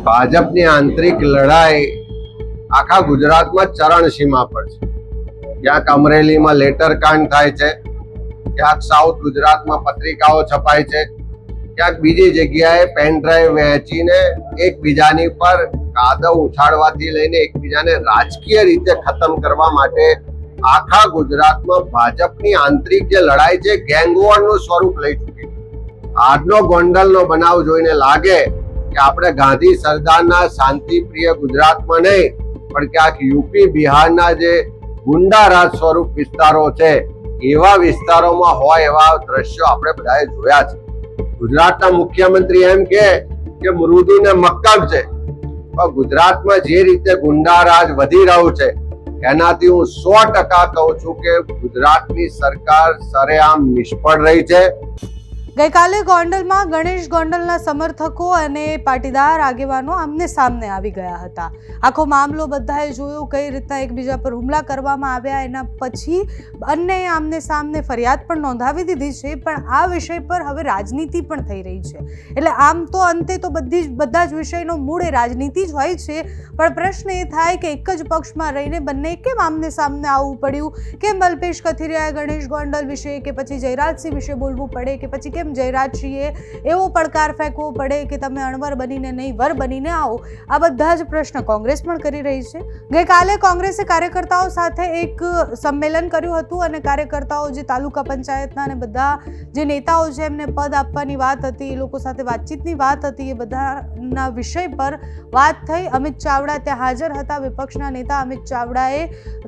ભાજપની આંતરિક લડાઈ આખા ગુજરાતમાં ચરણસીમા પર છે. ક્યાંક અમરેલીમાં લેટર કાંડ થાય છે, ક્યાંક સાઉથ ગુજરાતમાં પત્રિકાઓ છપાય છે, ક્યાંક બીજી જગ્યાએ પેન ડ્રાઈવ વહેંચીને એકબીજાની પર કાદવ ઉછાળવાથી લઈને એકબીજાને રાજકીય રીતે ખતમ કરવા માટે આખા ગુજરાતમાં ભાજપની આંતરિક જે લડાઈ છે ગેંગ વોરનું સ્વરૂપ લઈ ચૂકી છે. આજનો ગોંડલનો બનાવ જોઈને લાગે કે આપણે ગાંધી સરદારના શાંતિપ્રિય ગુજરાતમાં નહીં પણ ક્યાંક યુપી બિહારના જે ગુંડા રાજ સ્વરૂપ વિસ્તારો છે એવા વિસ્તારોમાં હોય એવા દ્રશ્યો આપણે બધાએ જોયા છે. ગુજરાતના મુખ્યમંત્રી એમ કે મૃદુ ને મક્કમ છે, પણ ગુજરાતમાં જે રીતે ગુંડા રાજ વધી રહ્યું છે એનાથી હું 100% કહું છું કે ગુજરાતની સરકાર સરેઆમ નિષ્ફળ રહી છે. ગઈકાલે ગોંડલમાં ગણેશ ગોંડલના સમર્થકો અને પાટીદાર આગેવાનો આમને સામને આવી ગયા હતા. આખો મામલો બધાએ જોયો, કઈ રીતના એકબીજા પર હુમલા કરવામાં આવ્યા. એના પછી બંને આમને સામને ફરિયાદ પણ નોંધાવી દીધી છે, પણ આ વિષય પર હવે રાજનીતિ પણ થઈ રહી છે. એટલે આમ તો અંતે તો બધા જ વિષયનો મૂળ એ રાજનીતિ જ હોય છે, પણ પ્રશ્ન એ થાય કે એક જ પક્ષમાં રહીને બંને કેમ આમને સામને આવવું પડ્યું? કેમ અલ્પેશ કથિરિયાએ ગણેશ ગોંડલ વિશે કે પછી જયરાજસિંહ વિશે બોલવું પડે કે પછી કેમ જયરાજસિંહે એવો પડકાર ફેંકવો પડે કે તમે અણવર બનીને નહીં વર બનીને આવો? આ બધા જ પ્રશ્ન કોંગ્રેસ પણ કરી રહી છે. ગઈકાલે કોંગ્રેસે કાર્યકર્તાઓ સાથે એક સંમેલન કર્યું હતું અને કાર્યકર્તાઓ જે તાલુકા પંચાયતના અને બધા જે નેતાઓ છે એમને પદ આપવાની વાત હતી, એ લોકો સાથે વાતચીતની વાત હતી, એ બધાના વિષય પર વાત થઈ. અમિત ચાવડા ત્યાં હાજર હતા. વિપક્ષના નેતા અમિત ચાવડાએ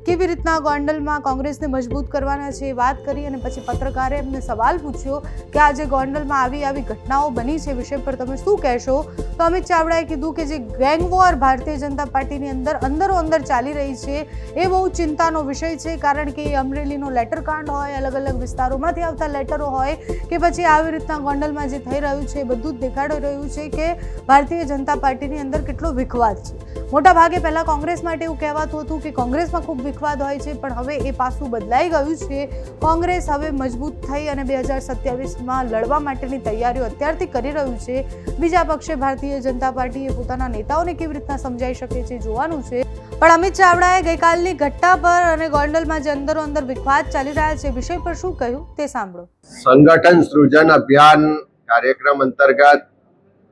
કેવી રીતના ગોંડલમાં કોંગ્રેસને મજબૂત કરવાના છે એ વાત કરી અને પછી પત્રકારે એમને સવાલ પૂછ્યો કે આજે ગોંડલમાં આવી ઘટનાઓ બની છે, વિષય પર તમે શું કહેશો? તો અમિત ચાવડાએ કીધું કે જે ગેંગ વોર ભારતીય જનતા પાર્ટીની અંદરો અંદર ચાલી રહી છે એ બહુ ચિંતાનો વિષય છે, કારણ કે અમરેલીનો લેટર કાંડ હોય, અલગ અલગ વિસ્તારોમાંથી આવતા લેટરો હોય કે પછી આવી રીતના ગોંડલમાં જે થઈ રહ્યું છે એ બધું જ દેખાડી રહ્યું છે કે ભારતીય જનતા પાર્ટીની અંદર કેટલો વિખવાદ છે. મોટા ભાગે પહેલા કોંગ્રેસ માટે એવું કહેવાતું હતું કે કોંગ્રેસમાં ખૂબ વિખવાદ હોય છે, પણ હવે એ પાસું બદલાઈ ગયું છે. કોંગ્રેસ હવે મજબૂત થઈ અને 2027માં લડવા માટેની તૈયારીઓ અત્યારથી કરી રહ્યું છે. બીજા પક્ષે ભારતીય જનતા પાર્ટી એ પોતાના નેતાઓને કેવી રીતના સમજાઈ શકે છે જોવાનું છે. પણ અમિત ચાવડાએ ગઈકાલની ઘટના પર અને ગોંડલમાં જે અંદરો અંદર વિખવાદ ચાલી રહ્યા છે વિષય પર શું કહ્યું તે સાંભળો. સંગઠન સૃજન અભિયાન કાર્યક્રમ અંતર્ગત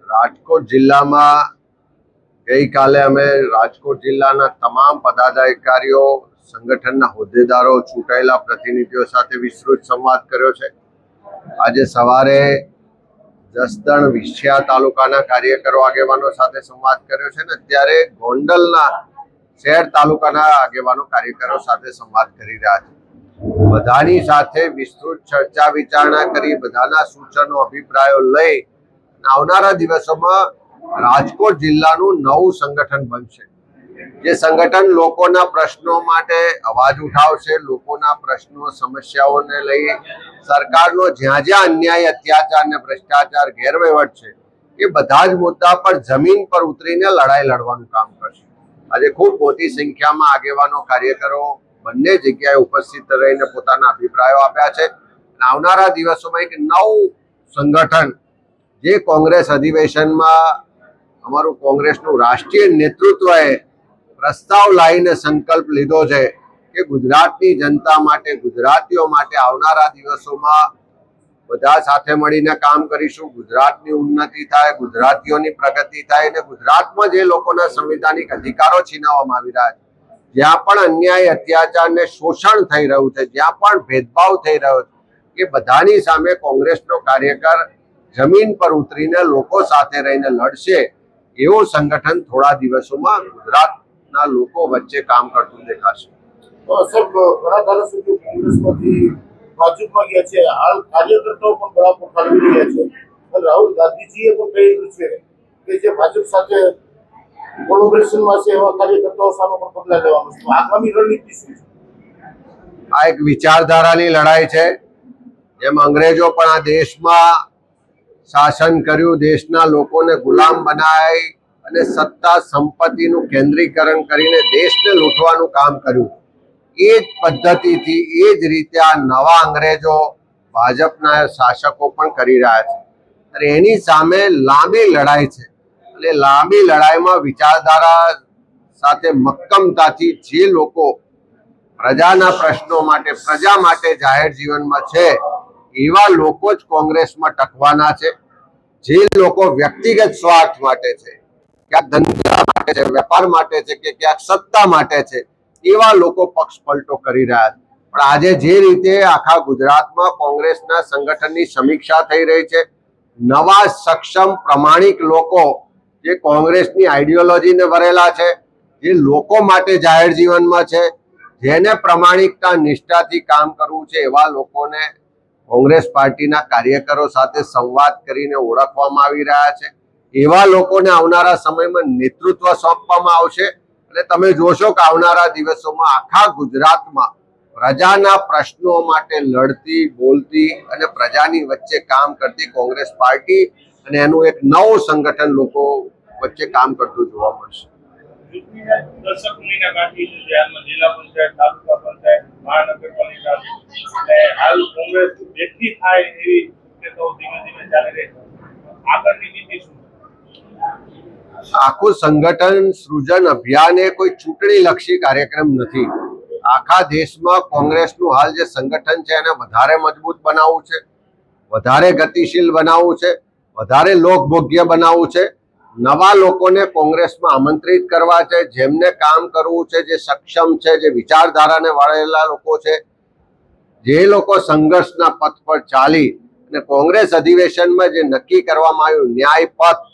રાજકોટ જિલ્લામાં ગઈકાલે અમે રાજકોટ જિલ્લાના તમામ પદાધિકારીઓ, સંગઠનના હોદ્દેદારો, ચૂંટાયેલા પ્રતિનિધિઓ સાથે વિસ્તૃત સંવાદ કર્યો છે. આજે સવારે જસદણ વિછિયા તાલુકાના કાર્યકરો આગેવાનો સાથે સંવાદ કર્યો છે ને અત્યારે ગોંડલના શહેર તાલુકાના આગેવાનો કાર્યકરો સાથે સંવાદ કરી રહ્યા છે. બધાની સાથે વિસ્તૃત ચર્ચા વિચારણા કરી, બધાના સૂચનો અભિપ્રાયો લઈ આવનારા દિવસોમાં રાજકોટ જિલ્લાનું નવું સંગઠન બનશે. જે સંગઠન લોકોના પ્રશ્નો માટે અવાજ ઉઠાવશે, લોકોના પ્રશ્નો સમસ્યાઓને લઈ સરકારનો જ્યાં જ્યાં અન્યાય, અત્યાચાર ને ભ્રષ્ટાચાર, ગેરવહીવટ છે એ બધા જ મુદ્દા પર જમીન પર ઉતરીને લડાઈ લડવાનું કામ કરશે. આજે ખૂબ મોટી સંખ્યામાં આગેવાનો, કાર્યકરો બંને જગ્યાએ ઉપસ્થિત રહીને પોતાના અભિપ્રાયો આપ્યા છે. આવનારા દિવસોમાં એક નવું સંગઠન જે કોંગ્રેસ અધિવેશનમાં અમારું કોંગ્રેસનું રાષ્ટ્રીય નેતૃત્વએ પ્રસ્તાવ લાવીને સંકલ્પ લીધો છે કે ગુજરાતની જનતા માટે, ગુજરાતીઓ માટે આવનારા દિવસોમાં બધા સાથે મળીને કામ કરીશું. ગુજરાતની ઉન્નતિ થાય, ગુજરાતીઓની પ્રગતિ થાય અને ગુજરાતમાં જે લોકોના સંવિધાનિક અધિકારો છીનવવામાં આવી રહ્યા છે, જ્યાં પણ અન્યાય, અત્યાચાર ને શોષણ થઈ રહ્યું છે, જ્યાં પણ ભેદભાવ થઈ રહ્યો છે, એ બધાની સામે કોંગ્રેસનો કાર્યકર જમીન પર ઉતરીને લોકો સાથે રહીને લડશે. એવું સંગઠન થોડા દિવસોમાં ગુજરાતના લોકો વચ્ચે કામ કરતું દેખાશે. ઘણા ધારાસભ્યો કોંગ્રેસમાંથી ભાજપમાં ગયા છે, હાલ કાર્યકર્તાઓ પણ બળાપો ઠાલવી રહ્યા છે. રાહુલ ગાંધીજીએ પણ કહ્યું છે કે જે ભાજપ સાથે કોલેબોરેશનમાં છે એવા કાર્યકર્તાઓ સામે પણ પગલાં લેવાનું છે. આગામી રણનીતિ શું છે? આ એક વિચારધારાની લડાઈ છે. જેમ અંગ્રેજો પણ આ દેશમાં શાસન કર્યું, દેશના લોકોને ગુલામ બનાવી અને સત્તા સંપત્તિનું કેન્દ્રીકરણ કરીને દેશને લૂંટવાનું કામ કર્યું, એ જ પદ્ધતિથી, એ જ રીતે આ નવા અંગ્રેજો ભાજપના શાસકો પણ કરી રહ્યા છે. અને એની સામે લાંબી લડાઈ છે. અને લાંબી લડાઈમાં વિચારધારા સાથે મક્કમતાથી જે લોકો પ્રજાના પ્રશ્નો માટે, પ્રજા માટે જાહેર જીવનમાં છે, એવા લોકો જ કોંગ્રેસમાં ટકવાના છે. જે લોકો વ્યક્તિગત સ્વાર્થ માટે છે, ક્યાંક ધંધા માટે છે, વેપાર માટે છે, કે ક્યાંક સત્તા માટે છે, એવા લોકો પક્ષ પલટો કરી રહ્યા છે. પણ આજે જે રીતે આખા ગુજરાતમાં કોંગ્રેસના સંગઠનની સમીક્ષા થઈ રહી છે, નવા સક્ષમ પ્રમાણિક લોકો જે કોંગ્રેસની આઈડિયોલોજીને ભરેલા છે, જે લોકો માટે જાહેર જીવનમાં છે, જેને પ્રમાણિકતા નિષ્ઠાથી કામ કરવું છે, એવા લોકોને કોંગ્રેસ પાર્ટીના કાર્યકરો સાથે સંવાદ કરીને ઓળખવામાં આવી રહ્યા છે. એવા લોકોને આવનારા સમયમાં નેતૃત્વ સોંપવામાં આવશે અને તમે જોશો કે આવનારા દિવસોમાં આખા ગુજરાતમાં પ્રજાના પ્રશ્નો માટે લડતી, બોલતી અને પ્રજાની વચ્ચે કામ કરતી કોંગ્રેસ પાર્ટી અને એનું એક નવું સંગઠન લોકો વચ્ચે કામ કરતું જોવા મળશે. દર્શક મહિના બાકી છે, જેમાં જિલ્લા પંચાયત, તાલુકા પંચાયત, મહાનગરપાલિકા અને હાલ કોંગ્રેસ જેટલી થાય એવી શક્યતાઓ ધીમે ધીમે ચાલી રહી છે. આગળની નીતિ શું? આખું સંગઠન સૃજન અભિયાન એ કોઈ ચૂંટણી લક્ષી કાર્યક્રમ નથી. આખા દેશમાં કોંગ્રેસનું હાલ જે સંગઠન છે એને વધારે મજબૂત બનાવવું છે, વધારે ગતિશીલ બનાવવું છે, વધારે લોકભોગ્ય બનાવવું છે, નવા લોકોને કોંગ્રેસમાં આમંત્રિત કરવા છે, જેમને કામ કરવું છે, જે સક્ષમ છે, જે વિચારધારાને વળેલા લોકો છે, જે લોકો સંઘર્ષના પથ પર ચાલી અને કોંગ્રેસ અધિવેશનમાં જે નક્કી કરવામાં આવ્યું ન્યાય પથ,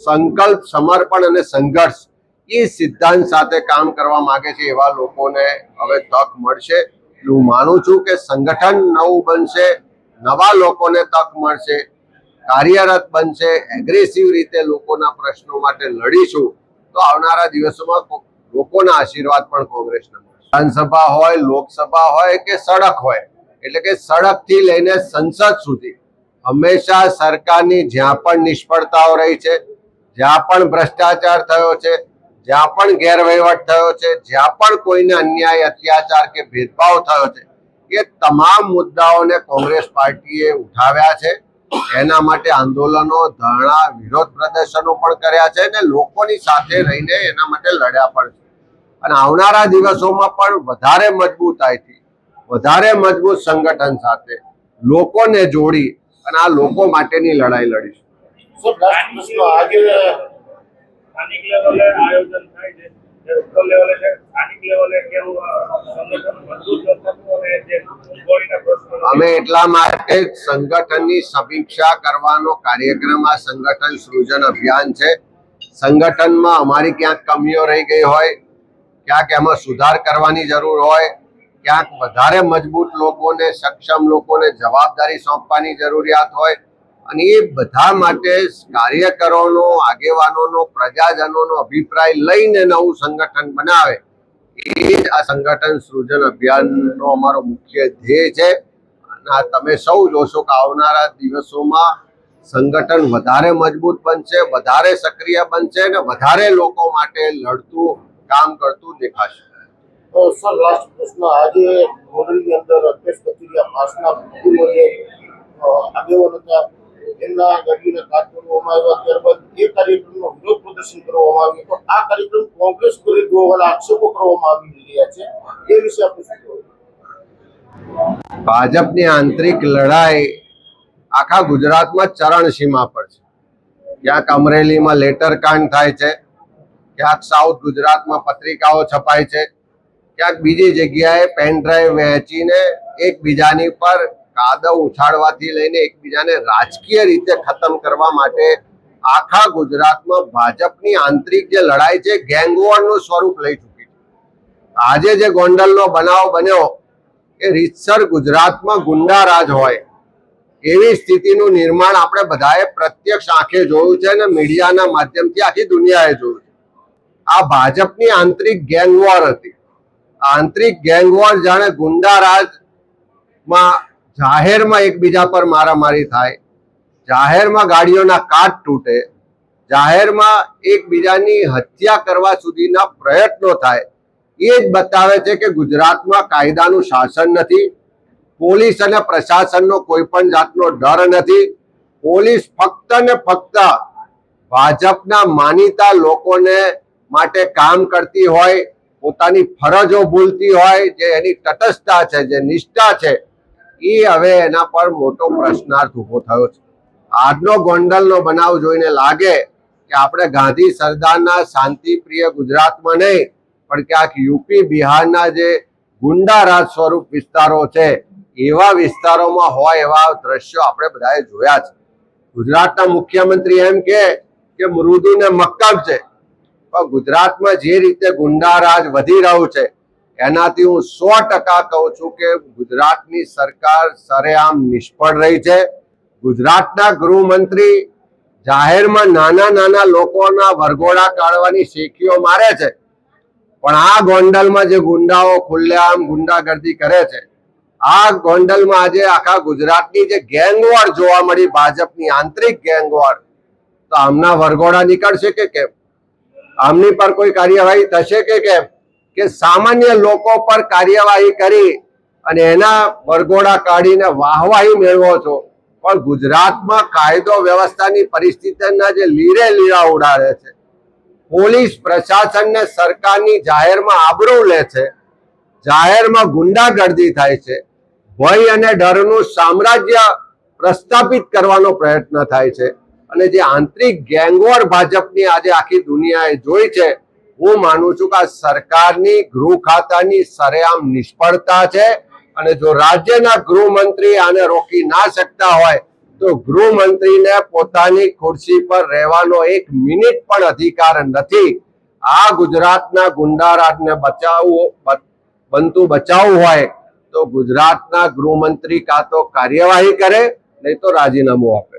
સંકલ્પ, સમર્પણ અને સંઘર્ષ, એ સિદ્ધાંત સાથે કામ કરવા માંગે છે, એવા લોકોને હવે તક મળશે. હું માનું છું કે સંગઠન નવું બનશે, નવા લોકોને તક મળશે, કાર્યરત બનશે, એગ્રેસિવ રીતે લોકોના પ્રશ્નો માટે લડીશું તો આવનારા દિવસોમાં લોકોના આશીર્વાદ પણ કોંગ્રેસને મળશે. વિધાનસભા હોય, લોકસભા હોય કે સડક હોય, એટલે કે સડકથી લઈને સંસદ સુધી હંમેશા સરકારની જ્યાં પણ નિષ્ફળતાઓ રહી છે, જ્યાં પણ ભ્રષ્ટાચાર થયો છે, જ્યાં પણ ગેરવહીવટ થયો છે, જ્યાં પણ કોઈને અન્યાય, અત્યાચાર કે ભેદભાવ થયો છે, એ તમામ મુદ્દાઓને કોંગ્રેસ પાર્ટીએ ઉઠાવ્યા છે. એના માટે આંદોલનો, ધરણા, વિરોધ પ્રદર્શનો પણ કર્યા છે અને લોકોની સાથે રહીને એના માટે લડ્યા પણ છે. અને આવનારા દિવસોમાં પણ વધારે મજબૂતાઈથી, વધારે મજબૂત સંગઠન સાથે લોકોને જોડી અને આ લોકો માટેની લડાઈ લડીશું. આજે સ્થાનિક લેવલે આયોજન થાય છે, જે ઉપર લેવલે છે, સ્થાનિક લેવલે કેવું સંગઠન મજબૂત કરવું અને જે ગોળીના પ્રશ્નો અમે એટલા માટે જ સંગઠનની સમીક્ષા કરવાનો કાર્યક્રમ આ સંગઠન સૃજન અભિયાન છે. સંગઠનમાં અમારી ક્યાંક કમીઓ રહી ગઈ હોય, ક્યાંક એમાં સુધાર કરવાની જરૂર હોય, ક્યાંક વધારે મજબૂત લોકોને, સક્ષમ લોકોને જવાબદારી સોંપવાની જરૂરિયાત હોય અને એ બધા માટે કાર્યકરોનો, આગેવાનોનો, પ્રજાજનોનો અભિપ્રાય લઈને નવું સંગઠન બનાવે, એ જ આ સંગઠન સૃજન અભિયાનનો અમારો મુખ્ય ધ્યેય છે. અને આ તમે સૌ જોશો કે આવનારા દિવસોમાં સંગઠન વધારે મજબૂત બનશે, વધારે સક્રિય બનશે અને વધારે લોકો માટે લડતું, કામ કરતું દેખાશે. સર, લાસ્ટ પ્રશ્ન. આજે ગોંડલની અંદર અલ્પેશ કથિરિયા પાસના પૂર્વ જે આગેવાન હતા એમના ગાડીને કાટ કરવામાં આવ્યા, ત્યારબાદ એ કાર્યક્રમનો વિરોધ પ્રદર્શન કરવામાં આવ્યું, તો આ કાર્યક્રમ કોંગ્રેસ કરી હોવાના આક્ષેપો કરવામાં આવી રહ્યા છે, એ વિશે આપણે શું કહેવું? ભાજપની આંતરિક લડાઈ આખા ગુજરાતમાં ચરણસીમા પર છે. ક્યાંક અમરેલીમાં લેટર કાંડ થાય છે, ક્યાંક સાઉથ ગુજરાતમાં પત્રિકાઓ છપાય છે, ક્યાંક બીજી જગ્યાએ પેન ડ્રાઈવ વહેંચીને એકબીજાની પર કાદવ ઉછાળવાથી લઈને એકબીજાને રાજકીય રીતે ખતમ કરવા માટે આખા ગુજરાતમાં ભાજપની આંતરિક જે લડાઈ છે ગેંગવોરનું સ્વરૂપ લઈ ચૂકી છે. આજે જે ગોંડલનો બનાવ બન્યો એ રીતસર ગુજરાતમાં ગુંડા રાજ હોય એવી સ્થિતિનું નિર્માણ આપણે બધાએ પ્રત્યક્ષ આંખે જોયું છે અને મીડિયાના માધ્યમથી આખી દુનિયાએ જોયું છે. આ ભાજપની આંતરિક ગેંગવોર હતી. આંતરિક ગેંગવોર જાણે ગુંડા રાજમાં જાહેરમાં એકબીજા પર મારામારી થાય, જાહેરમાં ગાડીઓના કાચ તૂટે, જાહેરમાં એકબીજાની હત્યા કરવા સુધીના પ્રયત્નો થાય, એ જ બતાવે છે કે ગુજરાતમાં કાયદાનું શાસન નથી, પોલીસ અને પ્રશાસનનો કોઈ પણ જાતનો ડર નથી. પોલીસ ફક્ત ને ફક્ત ભાજપના માનીતા લોકોને માટે કામ કરતી હોય, પોતાની ફરજો ભૂલતી હોય, જે એની તટસ્થતા છે, જે નિષ્ઠા છે, એ હવે એના પર મોટો પ્રશ્નાર્થ ઉભો થયો છે. આજનો ગોંડલનો બનાવ જોઈને લાગે કે આપણે ગાંધી સરદારના શાંતિપ્રિય ગુજરાતમાં નહીં, પણ ક્યાંક યુપી બિહારના જે ગુંડા રાજ સ્વરૂપ વિસ્તારો છે એવા વિસ્તારોમાં હોય એવા દ્રશ્યો આપણે બધાએ જોયા છે. ગુજરાતના મુખ્યમંત્રી એમ કે મૃદુ ને મક્કમ છે, પણ ગુજરાતમાં જે રીતે ગુંડા રાજ વધી રહ્યું છે એનાથી હું 100% કહું છું કે ગુજરાતની સરકાર સરેઆમ નિષ્ફળ રહી છે. ગુજરાતના ગૃહમંત્રી જાહેરમાં નાના નાના લોકોના વરઘોડા કાઢવાની શેખીઓ મારે છે, પણ આ ગોંડલમાં જે ગુંડાઓ ખુલ્લેઆમ ગુંડાગર્દી કરે છે, આ ગોંડલમાં આજે આખા ગુજરાતની જે ગેંગવોર જોવા મળી, ભાજપની આંતરિક ગેંગવોર, તો આમના વરઘોડા નીકળશે કે કેમ? આમની પર કોઈ કાર્યવાહી થશે કે કેમ? કે સામાન્ય લોકો પર કાર્યવાહી કરી અને એના વરઘોડા કાઢીને વાહવાહી મેળવો છો, પણ ગુજરાતમાં કાયદો વ્યવસ્થાની પરિસ્થિતિના જે લીરે લીરા ઉડાડે છે, પોલીસ પ્રશાસનને સરકારની જાહેરમાં આબરૂ લે છે, જાહેરમાં ગુંડાગર્દી થાય છે, ભય અને ડરનું સામ્રાજ્ય પ્રસ્થાપિત કરવાનો પ્રયત્ન થાય છે, અને જે આંતરિક ગેંગવોર ભાજપની આજે આખી દુનિયાએ જોઈ છે, હું માનું છું કે આ સરકારની ગૃહ ખાતાની સરેઆમ નિષ્ફળતા છે. અને જો રાજ્યના ગૃહમંત્રી આને રોકી ના શકતા હોય તો ગૃહમંત્રીને પોતાની ખુરશી પર રહેવાનો 1 મિનિટ પણ અધિકાર નથી. આ ગુજરાતના ગુંડારાજને બચાવવું હોય તો ગુજરાતના ગૃહમંત્રી કાં તો કાર્યવાહી કરે, નહીં તો રાજીનામું આપે.